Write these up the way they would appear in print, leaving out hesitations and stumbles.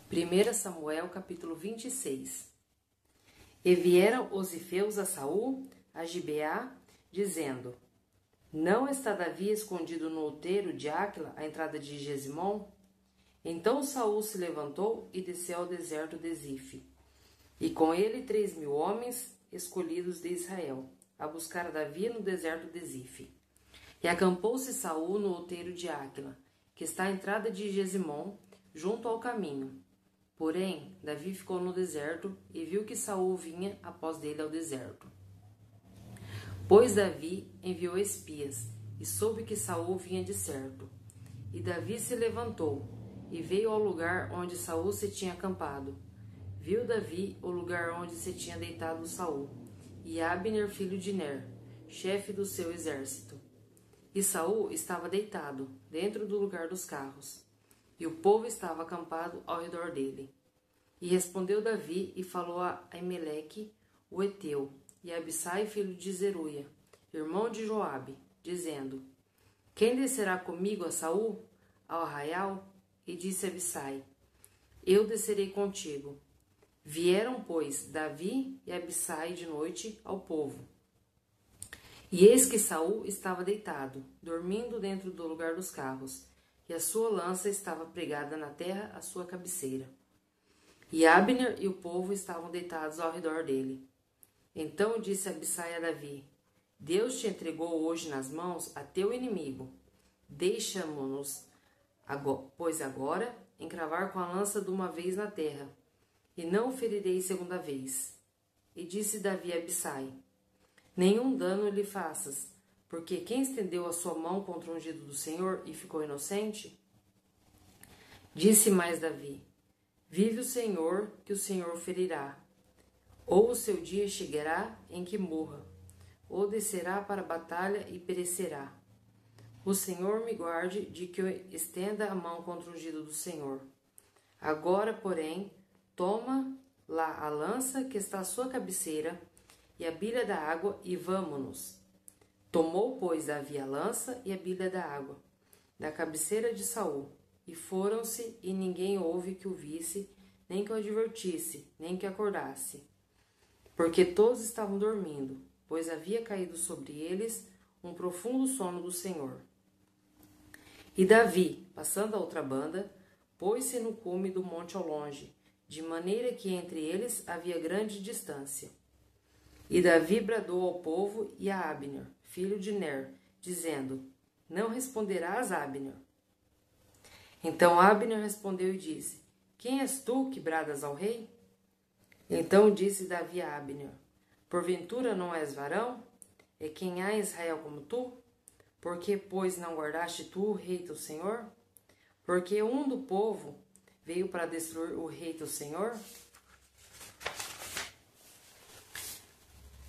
1 Samuel capítulo 26. E vieram os ifeus a Saul, a Gibeá, dizendo: Não está Davi escondido no outeiro de Áquila, à entrada de Gesimom? Então Saul se levantou e desceu ao deserto de Zife, e com ele 3.000 homens escolhidos de Israel, a buscar Davi no deserto de Zife. E acampou-se Saul no outeiro de Áquila, que está à entrada de Gesimom, junto ao caminho. Porém, Davi ficou no deserto e viu que Saul vinha após dele ao deserto. Pois Davi enviou espias e soube que Saul vinha de certo. E Davi se levantou e veio ao lugar onde Saul se tinha acampado. Viu Davi o lugar onde se tinha deitado Saul e Abner, filho de Ner, chefe do seu exército. E Saul estava deitado dentro do lugar dos carros, e o povo estava acampado ao redor dele. E respondeu Davi e falou a Aimeleque, o Eteu, e a Abissai, filho de Zeruia, irmão de Joabe, dizendo: Quem descerá comigo a Saul, ao arraial? E disse Abissai: Eu descerei contigo. Vieram, pois, Davi e Abissai de noite ao povo. E eis que Saul estava deitado, dormindo dentro do lugar dos carros, e a sua lança estava pregada na terra à sua cabeceira. E Abner e o povo estavam deitados ao redor dele. Então disse Abissai a Davi: Deus te entregou hoje nas mãos a teu inimigo. Deixamo-nos, pois agora, encravar com a lança de uma vez na terra, e não o ferirei segunda vez. E disse Davi a Abissai: Nenhum dano lhe faças, porque quem estendeu a sua mão contra o ungido do Senhor e ficou inocente? Disse mais Davi: Vive o Senhor, que o Senhor o ferirá. Ou o seu dia chegará em que morra, ou descerá para a batalha e perecerá. O Senhor me guarde de que eu estenda a mão contra o ungido do Senhor. Agora, porém, toma lá a lança que está à sua cabeceira e a bilha da água, e vamo-nos. Tomou, pois, Davi a lança e a bilha da água da cabeceira de Saul, e foram-se, e ninguém houve que o visse, nem que o advertisse, nem que acordasse, porque todos estavam dormindo, pois havia caído sobre eles um profundo sono do Senhor. E Davi, passando a outra banda, pôs-se no cume do monte ao longe, de maneira que entre eles havia grande distância. E Davi bradou ao povo e a Abner, filho de Ner, dizendo: Não responderás, Abner. Então Abner respondeu e disse: Quem és tu que bradas ao rei? Então disse Davi a Abner: Porventura não és varão? É quem há em Israel como tu? Por que, pois, não guardaste tu o rei teu senhor? Porque um do povo veio para destruir o rei teu senhor?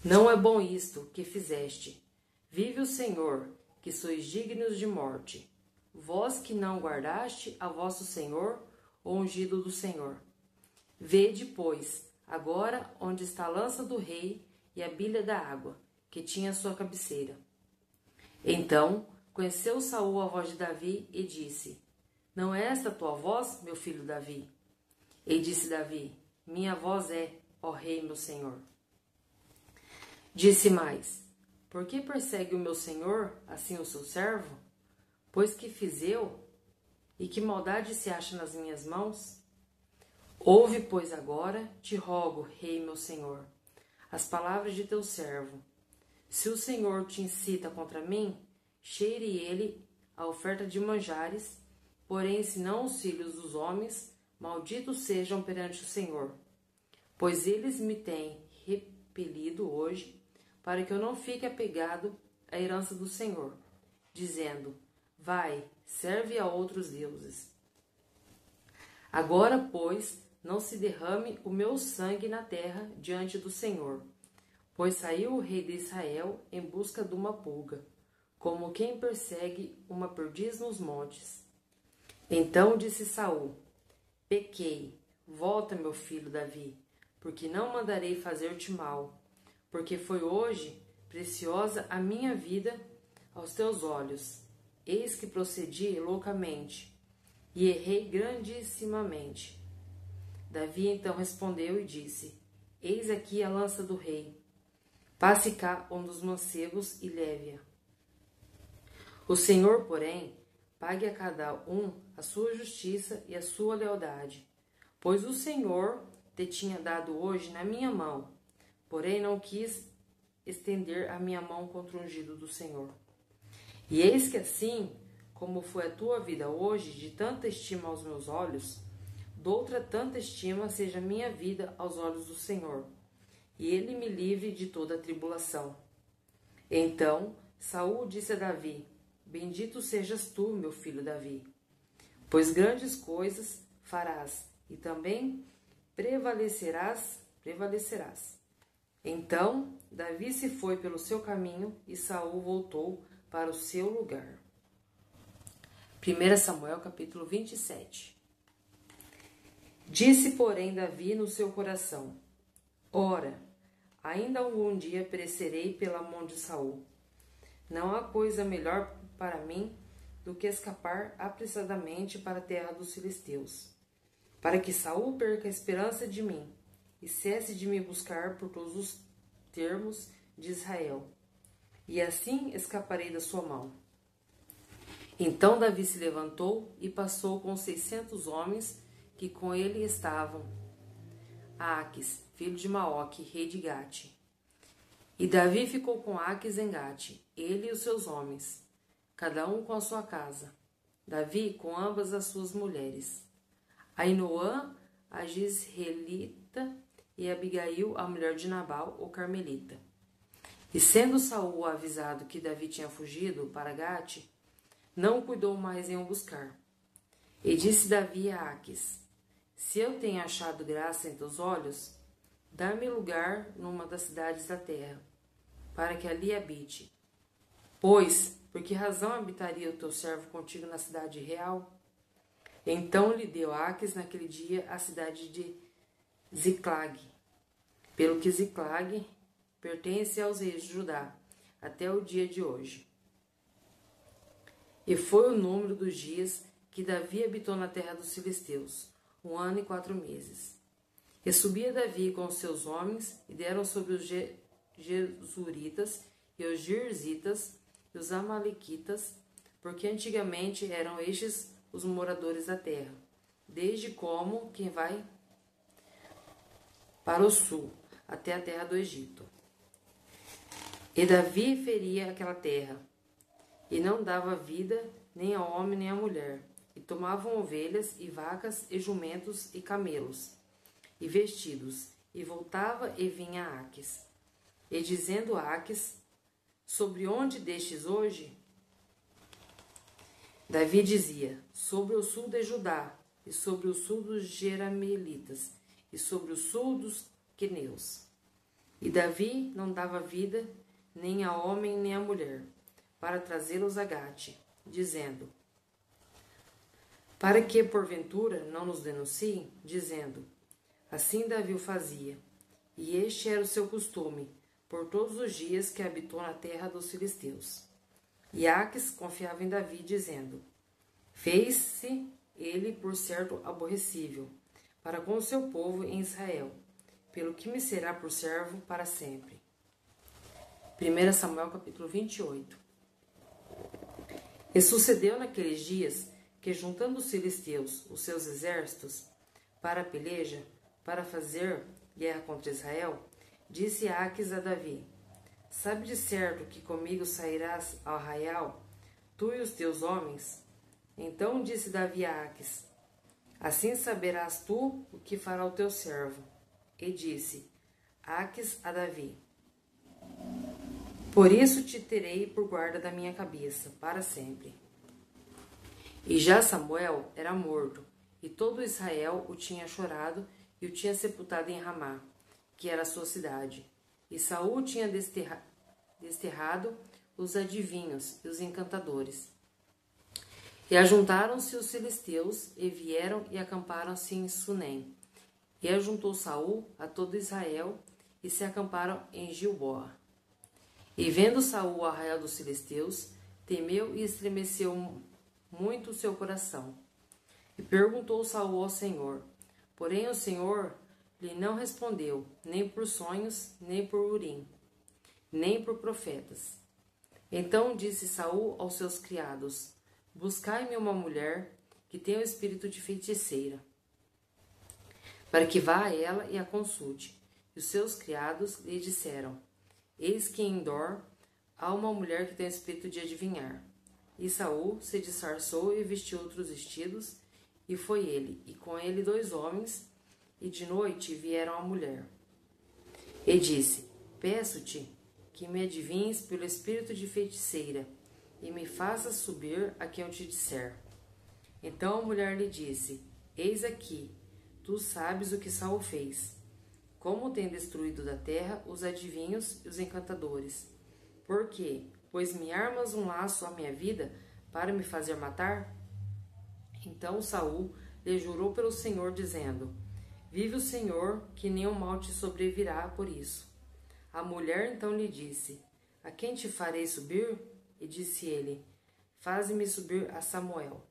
Não é bom isto que fizeste. Vive o Senhor, que sois dignos de morte, vós que não guardaste a vosso Senhor, o ungido do Senhor. Vede, pois, agora onde está a lança do rei e a bilha da água, que tinha a sua cabeceira. Então conheceu Saul a voz de Davi e disse: Não é esta tua voz, meu filho Davi? E disse Davi: Minha voz é, ó rei, meu senhor. Disse mais: Por que persegue o meu senhor assim o seu servo? Pois que fiz eu? E que maldade se acha nas minhas mãos? Ouve, pois, agora, te rogo, rei meu senhor, as palavras de teu servo. Se o Senhor te incita contra mim, cheire ele a oferta de manjares, porém, se não os filhos dos homens, malditos sejam perante o Senhor. Pois eles me têm repelido hoje, para que eu não fique apegado à herança do Senhor, dizendo: Vai, serve a outros deuses. Agora, pois, não se derrame o meu sangue na terra diante do Senhor, pois saiu o rei de Israel em busca de uma pulga, como quem persegue uma perdiz nos montes. Então disse Saul: Pequei, volta, meu filho Davi, porque não mandarei fazer-te mal, porque foi hoje preciosa a minha vida aos teus olhos. Eis que procedi loucamente, e errei grandissimamente. Davi então respondeu e disse: Eis aqui a lança do rei. Passe cá um dos mancebos e leve-a. O Senhor, porém, pague a cada um a sua justiça e a sua lealdade, pois o Senhor te tinha dado hoje na minha mão, porém não quis estender a minha mão contra o ungido do Senhor. E eis que assim, como foi a tua vida hoje, de tanta estima aos meus olhos, doutra tanta estima seja a minha vida aos olhos do Senhor, e ele me livre de toda a tribulação. Então Saul disse a Davi: Bendito sejas tu, meu filho Davi, pois grandes coisas farás, e também prevalecerás. Então Davi se foi pelo seu caminho, e Saul voltou para o seu lugar. 1 Samuel capítulo 27. Disse, porém, Davi no seu coração: Ora, ainda algum dia perecerei pela mão de Saul. Não há coisa melhor para mim do que escapar apressadamente para a terra dos filisteus, para que Saul perca a esperança de mim e cesse de me buscar por todos os termos de Israel, e assim escaparei da sua mão. Então Davi se levantou e passou com 600 homens que com ele estavam a Aquis, filho de Maoque, rei de Gate. E Davi ficou com Aquis em Gate, ele e os seus homens, cada um com a sua casa. Davi com ambas as suas mulheres, Ainoã, a Gisraelita, e Abigail, a mulher de Nabal, o Carmelita. E sendo Saul avisado que Davi tinha fugido para Gate, não cuidou mais em o buscar. E disse Davi a Aquis: Se eu tenho achado graça em teus olhos, dá-me lugar numa das cidades da terra, para que ali habite. Pois, por que razão habitaria o teu servo contigo na cidade real? Então lhe deu Aquis naquele dia a cidade de Ziclag, pelo que Ziclag pertence aos reis de Judá, até o dia de hoje. E foi o número dos dias que Davi habitou na terra dos filisteus, 1 ano e 4 meses. E subia Davi com os seus homens, e deram sobre os Jesuritas, e os Girzitas, e os Amalequitas, porque antigamente eram estes os moradores da terra, desde como quem vai para o sul, até a terra do Egito. E Davi feria aquela terra, e não dava vida nem ao homem nem à mulher, e tomavam ovelhas e vacas e jumentos e camelos, e vestidos, e voltava e vinha a Aquis. E dizendo a Aquis: Sobre onde destes hoje? Davi dizia: Sobre o sul de Judá, e sobre o sul dos Jeramelitas, e sobre o sul dos Queneus. E Davi não dava vida nem a homem nem a mulher, para trazê-los a Gate, dizendo: Para que, porventura, não nos denunciem, dizendo: Assim Davi o fazia, e este era o seu costume, por todos os dias que habitou na terra dos filisteus. E Aquis confiava em Davi, dizendo: Fez-se ele por certo aborrecível, para com o seu povo em Israel, pelo que me será por servo para sempre. 1 Samuel capítulo 28. E sucedeu naqueles dias que, juntando os filisteus os seus exércitos para a peleja, para fazer guerra contra Israel, disse Aquis a Davi: Sabe de certo que comigo sairás ao arraial, tu e os teus homens? Então disse Davi a Aquis: Assim saberás tu o que fará o teu servo. E disse Aquis a Davi: Por isso te terei por guarda da minha cabeça, para sempre. E já Samuel era morto, e todo Israel o tinha chorado e o tinha sepultado em Ramá, que era a sua cidade. E Saul tinha desterrado os adivinhos e os encantadores. E ajuntaram-se os filisteus, e vieram e acamparam-se em Sunem. E ajuntou Saul a todo Israel, e se acamparam em Gilboa. E vendo Saul o arraial dos filisteus, temeu e estremeceu muito o seu coração. E perguntou Saul ao Senhor: Porém o Senhor lhe não respondeu, nem por sonhos, nem por Urim, nem por profetas. Então disse Saul aos seus criados: Buscai-me uma mulher que tenha o espírito de feiticeira, para que vá a ela e a consulte. E os seus criados lhe disseram: Eis que em Endor há uma mulher que tem o espírito de adivinhar. E Saul se disfarçou e vestiu outros vestidos, e foi ele, e com ele 2 homens, e de noite vieram a mulher. E disse: Peço-te que me adivinhes pelo espírito de feiticeira, e me faças subir a quem eu te disser. Então a mulher lhe disse: Eis aqui, tu sabes o que Saul fez, como tem destruído da terra os adivinhos e os encantadores. Por quê? Pois me armas um laço à minha vida para me fazer matar? Então Saul lhe jurou pelo Senhor, dizendo: Vive o Senhor, que nenhum mal te sobrevirá por isso. A mulher então lhe disse: A quem te farei subir? E disse ele: Faze-me subir a Samuel.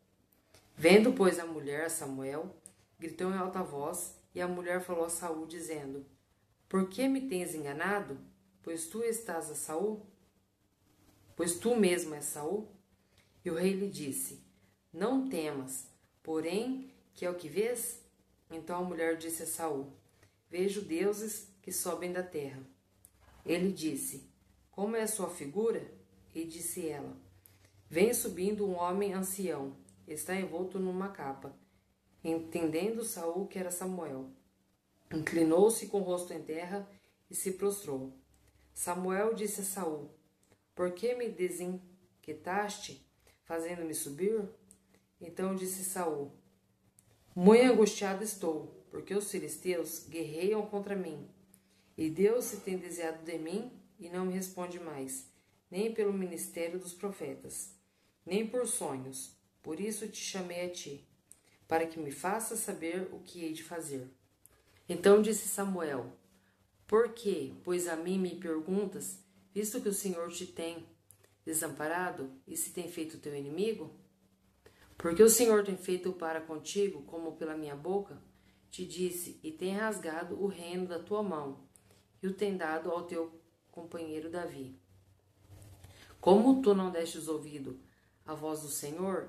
Vendo, pois, a mulher a Samuel, gritou em alta voz, e a mulher falou a Saul, dizendo: Por que me tens enganado? Pois tu estás a Saul? Pois tu mesmo és Saul? E o rei lhe disse: Não temas, porém, que é o que vês? Então a mulher disse a Saul: Vejo deuses que sobem da terra. Ele disse: Como é a sua figura? E disse ela: Vem subindo um homem ancião, está envolto numa capa. Entendendo Saul que era Samuel, inclinou-se com o rosto em terra e se prostrou. Samuel disse a Saul: Por que me desinquietaste, fazendo-me subir? Então disse Saul: Muito angustiado estou, porque os filisteus guerreiam contra mim. E Deus se tem desviado de mim e não me responde mais, nem pelo ministério dos profetas, nem por sonhos. Por isso te chamei a ti, para que me faças saber o que hei de fazer. Então disse Samuel: Por que, pois a mim me perguntas, visto que o Senhor te tem desamparado e se tem feito teu inimigo? Porque o Senhor tem feito para contigo como pela minha boca, te disse, e tem rasgado o reino da tua mão, e o tem dado ao teu companheiro Davi. Como tu não destes ouvido à voz do Senhor,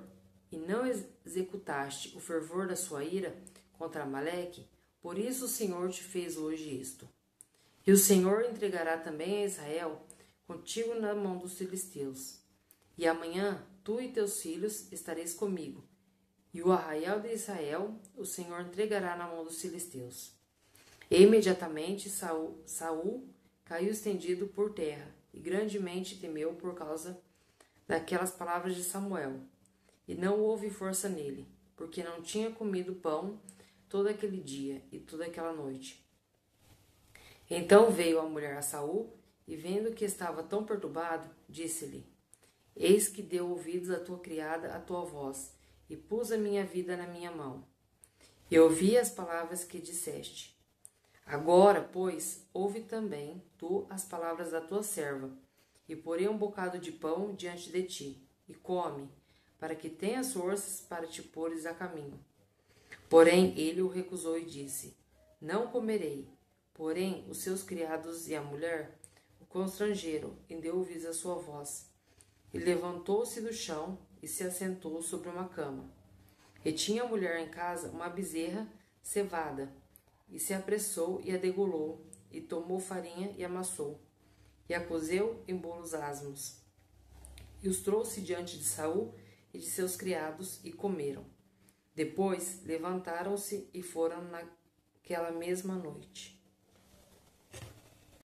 e não executaste o fervor da sua ira contra Amaleque, por isso o Senhor te fez hoje isto. E o Senhor entregará também a Israel contigo na mão dos filisteus. E amanhã tu e teus filhos estareis comigo, e o arraial de Israel o Senhor entregará na mão dos filisteus. E imediatamente Saul caiu estendido por terra, e grandemente temeu por causa daquelas palavras de Samuel. E não houve força nele, porque não tinha comido pão todo aquele dia e toda aquela noite. Então veio a mulher a Saul, e vendo que estava tão perturbado, disse-lhe: Eis que deu ouvidos a tua criada a tua voz, e pus a minha vida na minha mão. E ouvi as palavras que disseste. Agora, pois, ouve também tu as palavras da tua serva, e porei um bocado de pão diante de ti, e come, para que tenhas forças para te pôres a caminho. Porém ele o recusou e disse: Não comerei. Porém os seus criados e a mulher o constrangeram, e deu ouvidos à sua voz. E levantou-se do chão e se assentou sobre uma cama. E tinha a mulher em casa uma bezerra cevada, e se apressou e a degolou, e tomou farinha e amassou, e a cozeu em bolos asmos. E os trouxe diante de Saul e de seus criados, e comeram. Depois levantaram-se e foram naquela mesma noite.